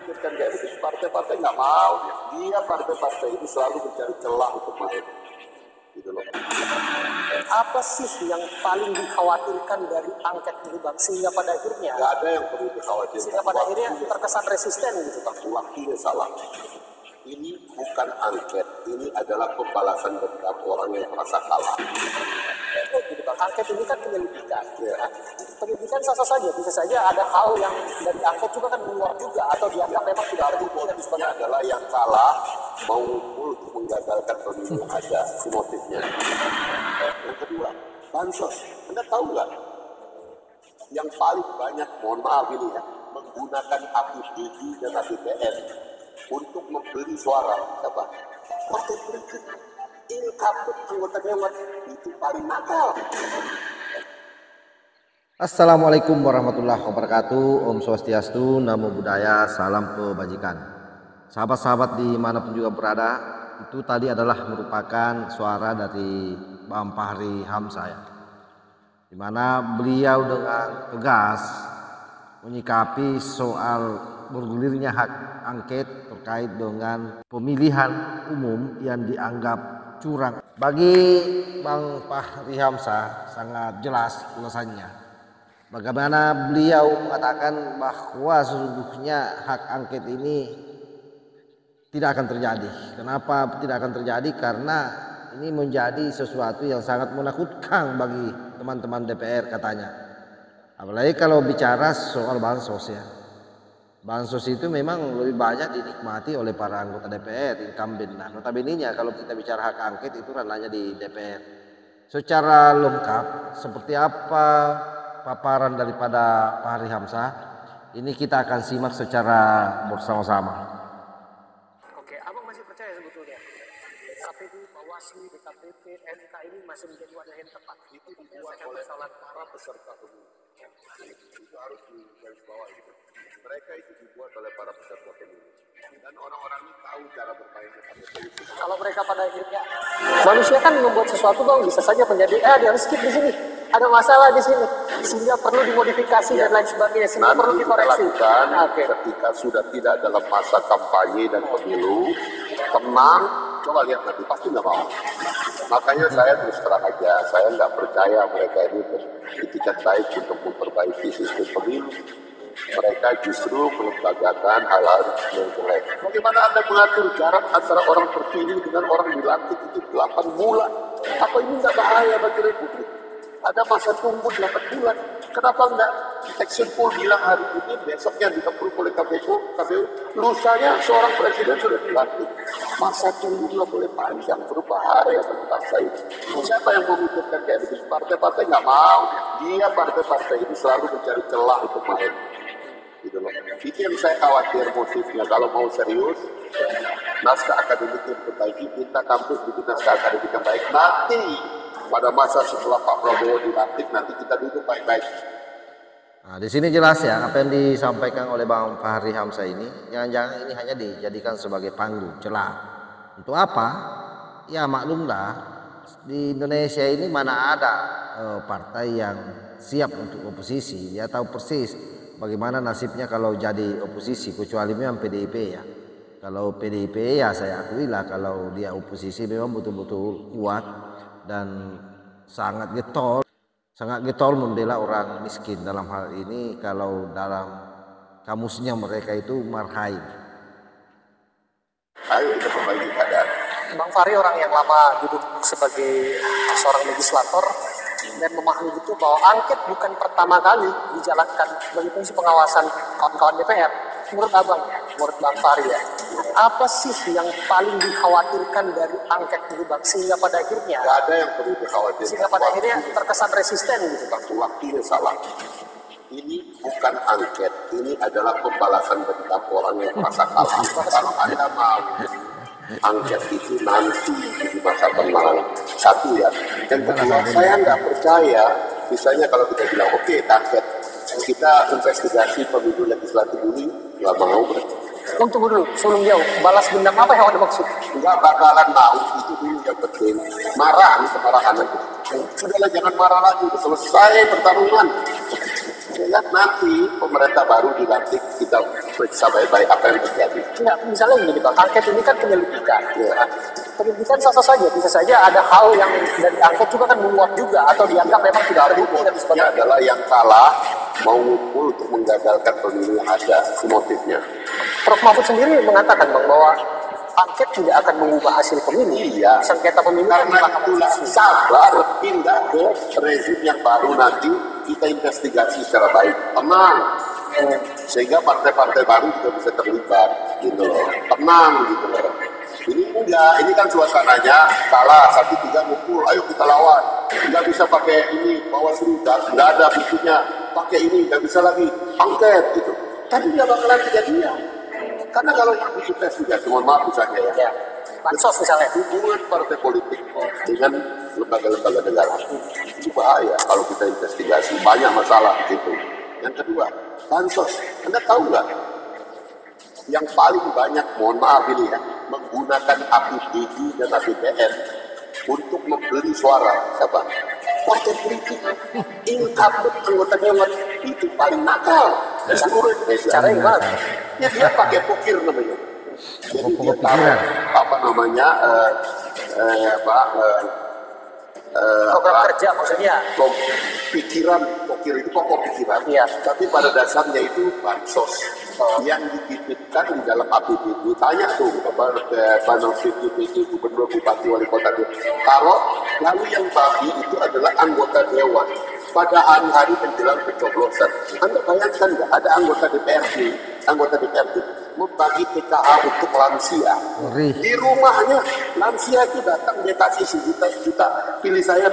memikirkan kayak begitu, partai-partai nggak mau. Dia partai-partai ini selalu mencari celah untuk main. Gitu loh. Apa sih yang paling dikhawatirkan dari angket ini Bang? Sehingga pada akhirnya nggak ada yang perlu dikhawatirkan. Sehingga pada akhirnya terkesan resisten gitu Bang. Waktunya salah. Ini bukan angket, ini adalah pembalasan dendam orang yang merasa kalah. Gitu Bang. Angket ini kan penyelidikan. Ya. Penyelidikan sah-sah saja, bisa saja ada hal yang dari angket juga kan keluar juga atau dianggap memang tidak terbukti dan sebagainya. Adalah yang kalah mau ngumpul untuk menggagalkan pemilu aja motifnya. Yang kedua, bansos. Anda tahu nggak? Yang paling banyak, mohon maaf ini ya, menggunakan APBD dan APBN untuk membeli suara, siapa? Partai politik. Ini kabut anggota dewan itu paling nakal. Assalamualaikum warahmatullahi wabarakatuh. Om Swastiastu, Namo Buddhaya, salam kebajikan. Sahabat-sahabat dimanapun juga berada, itu tadi adalah merupakan suara dari Bang Fahri Hamzah ya, dimana beliau dengan tegas menyikapi soal bergulirnya hak angket terkait dengan pemilihan umum yang dianggap curang. Bagi Bang Fahri Hamzah sangat jelas ulasannya bagaimana beliau mengatakan bahwa sesungguhnya hak angket ini tidak akan terjadi. Kenapa tidak akan terjadi? Karena ini menjadi sesuatu yang sangat menakutkan bagi teman-teman DPR katanya. Apalagi kalau bicara soal bansos ya. Bansos itu memang lebih banyak dinikmati oleh para anggota DPR, incumbent. Nah, notabene-nya kalau kita bicara hak angket itu ranahnya di DPR. Secara lengkap seperti apa paparan daripada Pak Fahri Hamzah, ini kita akan simak secara bersama-sama. Oke, Abang masih percaya sebetulnya KPU, Bawaslu, DKPP, MK ini masih menjadi wadah yang tepat? Itu dibuat oleh para peserta pemilu. Itu harus digarisbawahi. Mereka itu dibuat oleh para peserta pemilu. Dan orang-orang ini tahu cara bermainnya pada politik. Kalau mereka pada akhirnya manusia kan membuat sesuatu Bang, bisa saja menjadi dia harus skip di sini. Ada masalah di sini, sehingga perlu dimodifikasi dan lain sebagainya, sehingga perlu dikoreksi. Ketika sudah tidak dalam masa kampanye dan pemilu, tenang, coba lihat nanti pasti nggak mau. Makanya saya terus terang aja, saya nggak percaya mereka ini beritikat baik untuk memperbaiki sistem pemilu. Mereka justru melembagakan hal-hal yang jelek. Bagaimana Anda mengatur jarak antara orang terpilih dengan orang dilantik itu 8 bulan? Apa ini nggak bahaya bagi Republik? Ada masa tunggu 8 bulan. Kenapa enggak action poll bilang hari ini, besoknya di-approve oleh KPU, lusanya seorang presiden sudah dilantik. Masa tunggu nggak boleh panjang, berbahaya bagi bangsa ini. Siapa yang memikirkan kayak begitu? Partai-partai nggak mau. Dia partai-partai ini selalu mencari celah untuk main. Gitu loh. Itu yang saya khawatir motifnya. Kalau mau serius, naskah akademik yang perbaiki, minta kampus bikin naskah akademik yang baik. Nanti pada masa setelah Pak Prabowo dilantik, nanti kita duduk baik-baik. Nah, di sini jelas ya apa yang disampaikan oleh Bang Fahri Hamzah ini, jangan-jangan ini hanya dijadikan sebagai panggung celah. Untuk apa? Ya maklumlah, di Indonesia ini mana ada partai yang siap untuk oposisi. Dia tahu persis bagaimana nasibnya kalau jadi oposisi, kecuali memang PDIP ya. Kalau PDIP ya saya akui lah, kalau dia oposisi memang betul-betul kuat dan sangat getol membela orang miskin. Dalam hal ini kalau dalam kamusnya mereka itu marhain. Ayo kita perbaiki keadaan. Bang Fahri orang yang lama duduk sebagai seorang legislator dan memahami betul bahwa angket bukan pertama kali dijalankan bagi fungsi pengawasan kawan-kawan DPR. Menurut Abang, menurut Bang Fahri ya, apa sih yang paling dikhawatirkan dari angket ini Bang, sehingga pada akhirnya nggak ada yang perlu dikhawatirkan. Sehingga pada akhirnya terkesan resisten gitu Bang. Waktunya salah. Ini bukan angket, ini adalah pembalasan dendam orang yang merasa kalah. Kalau Anda mau angket itu nanti di masa tenang, satu ya. Dan kedua, saya nggak percaya, misalnya kalau kita bilang oke, angket, kita investigasi pemilu legislatif ini, nggak mau berarti. Tunggu dulu, sebelum jauh, balas dendam apa yang Anda maksud? Nggak bakalan mau, itu dulu yang penting. Marah, kemarahan itu. Sudahlah, jangan marah lagi, selesai pertarungan. Lihat nanti pemerintah baru dilantik, kita periksa baik-baik apa yang terjadi. Enggak, misalnya gini Bang, angket ini kan penyelidikan. Ya. Penyelidikan sah-sah saja, bisa saja ada hal yang dari angket juga kan menguap juga, atau dianggap memang tidak ada bukti dan Motifnya sebagainya. adalah yang kalah mau ngumpul untuk menggagalkan pemilu yang ada, itu motifnya. Prof Mahfud sendiri mengatakan Bang bahwa angket tidak akan mengubah hasil pemilu. Iya. Sengketa pemilu kan di Karena Mahkamah itulah Konstitusi. sabar, pindah ke rezim yang baru nanti kita investigasi secara baik, tenang, sehingga partai-partai baru juga bisa terlibat, gitu loh, tenang, gitu loh. Ini enggak, ini kan suasananya kalah 1-3 ngumpul, ayo kita lawan, nggak bisa pakai ini Bawaslu, nggak ada buktinya, pakai ini nggak bisa lagi angket gitu, tapi nggak bakalan kejadian. Karena kalau yang diinvestigasi, mohon maaf misalnya ya, Bansos misalnya. hubungan partai politik dengan lembaga-lembaga negara itu bahaya kalau kita investigasi, banyak masalah di situ. Yang kedua, bansos. Anda tahu nggak yang paling banyak, mohon maaf ini ya, menggunakan APBD dan APBN untuk membeli suara siapa? Partai politik. Incumbent anggota dewan itu paling nakal di seluruh Indonesia. Cara yang gimana? Ya, dia pakai pokir namanya. Jadi dia tahu apa namanya Program kerja maksudnya. pikiran pokir itu pokok pikiran. Iya. Tapi pada dasarnya itu bansos yang dititipkan di dalam APBD. Tanya tuh panel PPD, gubernur, bupati, wali kota itu. Kalau lalu yang bagi itu adalah anggota dewan pada hari-hari menjelang pencoblosan. Anda bayangkan nggak ada anggota DPRD membagi TKA untuk lansia. Di rumahnya lansia itu datang, dia kasih sejuta, pilih saya.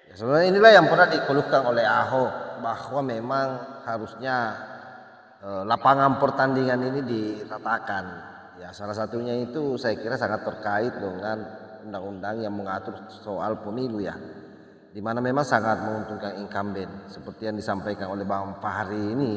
Ya, sebenarnya inilah yang pernah dikeluhkan oleh Ahok, bahwa memang harusnya lapangan pertandingan ini diratakan. Ya, salah satunya itu saya kira sangat terkait dengan undang-undang yang mengatur soal pemilu ya, di mana memang sangat menguntungkan incumbent seperti yang disampaikan oleh Bang Fahri ini.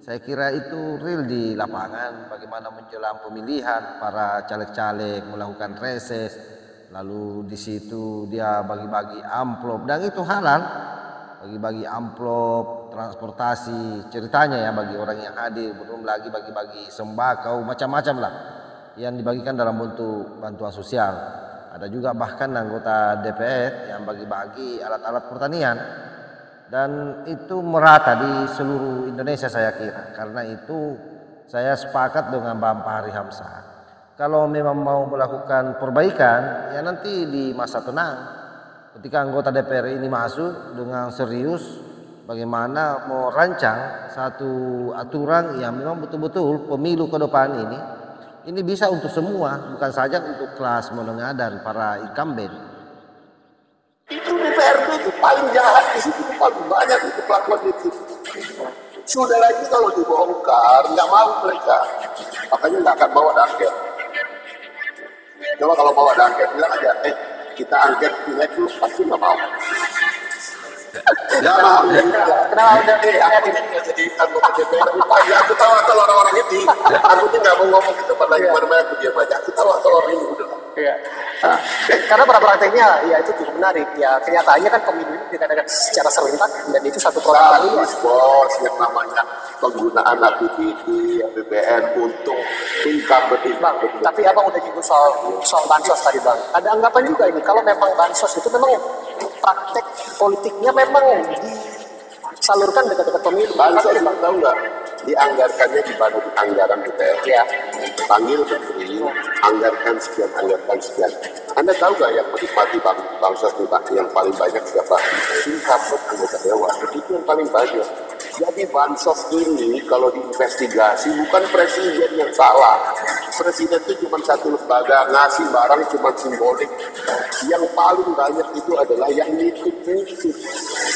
Saya kira itu real di lapangan, bagaimana menjelang pemilihan para caleg-caleg melakukan reses, lalu di situ dia bagi-bagi amplop, dan itu halal, bagi-bagi amplop, transportasi, ceritanya ya bagi orang yang hadir, belum lagi bagi-bagi sembako, macam-macam lah yang dibagikan dalam bentuk bantuan sosial. Ada juga bahkan anggota DPR yang bagi-bagi alat-alat pertanian. Dan itu merata di seluruh Indonesia saya kira. Karena itu saya sepakat dengan Bang Fahri Hamzah. Kalau memang mau melakukan perbaikan, ya nanti di masa tenang. Ketika anggota DPR ini masuk dengan serius, bagaimana mau rancang satu aturan yang memang betul-betul pemilu ke depan ini bisa untuk semua, bukan saja untuk kelas menengah dan para incumbent. Itu DPRD itu paling jahat di situ, paling banyak itu pelakuan itu. Sudah lagi kalau dibongkar, nggak mau mereka, makanya nggak akan bawa angket. Coba kalau bawa angket, bilang aja, kita angket pilek dulu, pasti nggak mau. Nggak mau. Kenapa udah Aku jadi anggota DPR, aku tahu kalau orang-orang ini, aku tuh nggak mau ngomong ke tempat lain, kemana-mana aku diam aja. Aku tahu kalau orang ini udah. Iya. Karena pada prakteknya ya itu cukup menarik. Ya kenyataannya kan pemilu ini diadakan secara serentak dan itu satu program baru. Bos yang namanya penggunaan APBD, APBN untuk incumbent. Bang, tapi abang udah nyinggung soal bansos tadi bang. Ada anggapan juga ini kalau memang bansos itu memang praktek politiknya memang disalurkan dekat-dekat pemilu. Bansos bang tahu nggak? Dianggarkannya di pada anggaran DPR. Ya. Panggil menteri, anggarkan sekian. Anda tahu nggak yang menikmati bansos yang paling banyak siapa? Incumbent anggota dewan. Itu yang paling banyak. Jadi bansos ini kalau diinvestigasi bukan presiden yang salah. Presiden itu cuma satu lembaga, ngasih barang cuma simbolik. Yang paling banyak itu adalah yang nitip-nitip.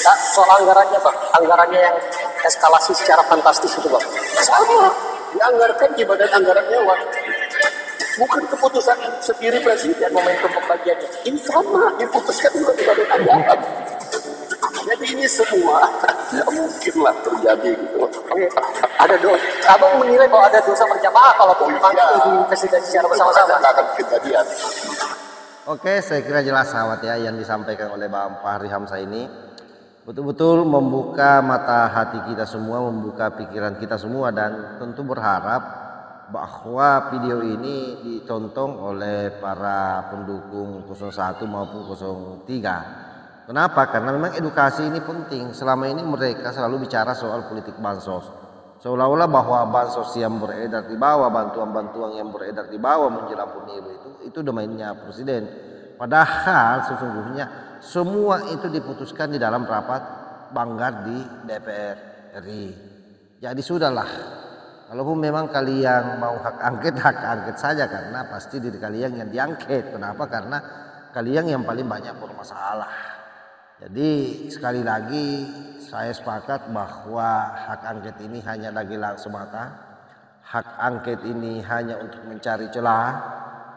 Nah, soal anggarannya bang, anggarannya yang eskalasi secara fantastis itu bang. Sama, dianggarkan di badan anggaran dewan. Bukan keputusan sendiri presiden momentum pembagiannya. Ini sama, diputuskan juga di badan anggaran. Jadi ini semua tidak mungkinlah terjadi gitu. Ada dosa. Abang menilai bahwa ada dosa berjamaah kalau memang diinvestigasi secara bersama-sama. Akan kejadian. Oke, saya kira jelas sahabat ya yang disampaikan oleh Bang Fahri Hamzah ini. betul-betul membuka mata hati kita semua, membuka pikiran kita semua, dan tentu berharap bahwa video ini ditonton oleh para pendukung 01 maupun 03. Kenapa? Karena memang edukasi ini penting. Selama ini mereka selalu bicara soal politik bansos, seolah-olah bahwa bansos yang beredar di bawah, bantuan-bantuan yang beredar di bawah menjelang pemilu itu domainnya presiden. Padahal sesungguhnya semua itu diputuskan di dalam rapat banggar di DPR RI. Jadi sudahlah, kalaupun memang kalian mau hak angket saja, karena pasti diri kalian yang diangket. Kenapa? Karena kalian yang paling banyak bermasalah. Jadi sekali lagi saya sepakat bahwa hak angket ini hanya dagelan semata. Hak angket ini hanya untuk mencari celah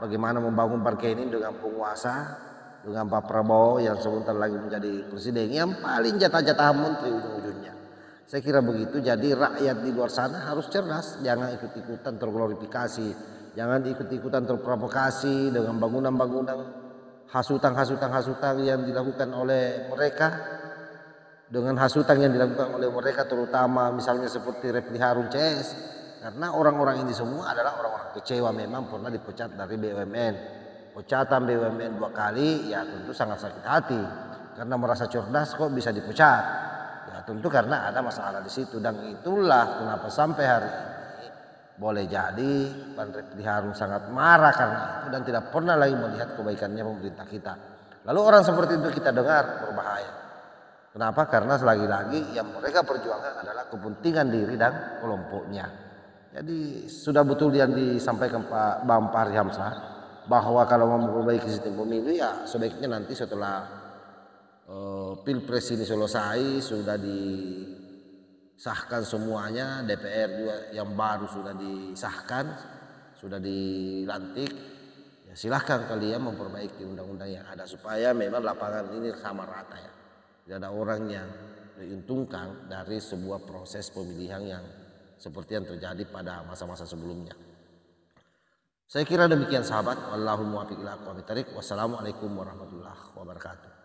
bagaimana membangun bargaining dengan penguasa, dengan Pak Prabowo yang sebentar lagi menjadi presiden, yang paling jatah-jatah menteri ujung-ujungnya. Saya kira begitu. Jadi rakyat di luar sana harus cerdas, jangan ikut-ikutan terglorifikasi, jangan ikut-ikutan terprovokasi dengan bangunan-bangunan, hasutan yang dilakukan oleh mereka, dengan hasutan yang dilakukan oleh mereka terutama misalnya seperti Refli Harun CS. Karena orang-orang ini semua adalah orang-orang kecewa, memang pernah dipecat dari BUMN. Pecatan BUMN 2 kali, ya tentu sangat sakit hati. Karena merasa cerdas kok bisa dipecat. Ya tentu karena ada masalah di situ. Dan itulah kenapa sampai hari ini boleh jadi Pak Refli Harun sangat marah karena itu dan tidak pernah lagi melihat kebaikannya pemerintah kita. Lalu orang seperti itu kita dengar berbahaya. Kenapa? Karena lagi-lagi yang mereka perjuangkan adalah kepentingan diri dan kelompoknya. Jadi sudah betul yang disampaikan Pak Bang Fahri Hamzah bahwa kalau mau memperbaiki sistem pemilu ya sebaiknya nanti setelah Pilpres ini selesai, sudah disahkan semuanya, DPR juga yang baru sudah disahkan, sudah dilantik, ya silahkan kalian memperbaiki undang-undang yang ada supaya memang lapangan ini sama rata ya. Tidak ada orang yang diuntungkan dari sebuah proses pemilihan yang seperti yang terjadi pada masa-masa sebelumnya. Saya kira demikian sahabat. Wallahul muwaffiq ila aqwamit thoriq. Wassalamualaikum warahmatullahi wabarakatuh.